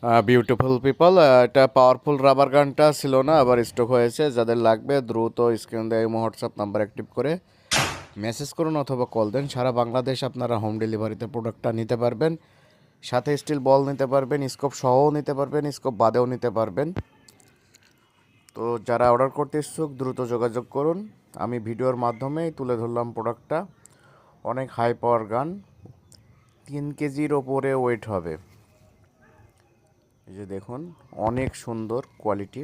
Beautiful people, এটা powerful rubber গানটা ছিল না, আবার স্টক হয়েছে। যাদের লাগবে দ্রুত স্ক্রিন দেয় হোয়াটসঅ্যাপ নাম্বার অ্যাক্টিভ করে মেসেজ করুন অথবা কল দেন। সারা বাংলাদেশ আপনারা হোম ডেলিভারিতে প্রোডাক্টটা নিতে পারবেন। সাথে স্টিল বল নিতে পারবেন, স্কোপ সহও নিতে পারবেন, স্কোপ বাদেও নিতে পারবেন। তো যারা অর্ডার করতে ইচ্ছুক দ্রুত যোগাযোগ করুন। আমি ভিডিওর মাধ্যমেই তুলে ধরলাম প্রোডাক্টটা। অনেক হাই পাওয়ার গান, 3 কেজির ওপরে ওয়েট হবে। এই যে দেখুন, অনেক সুন্দর কোয়ালিটি।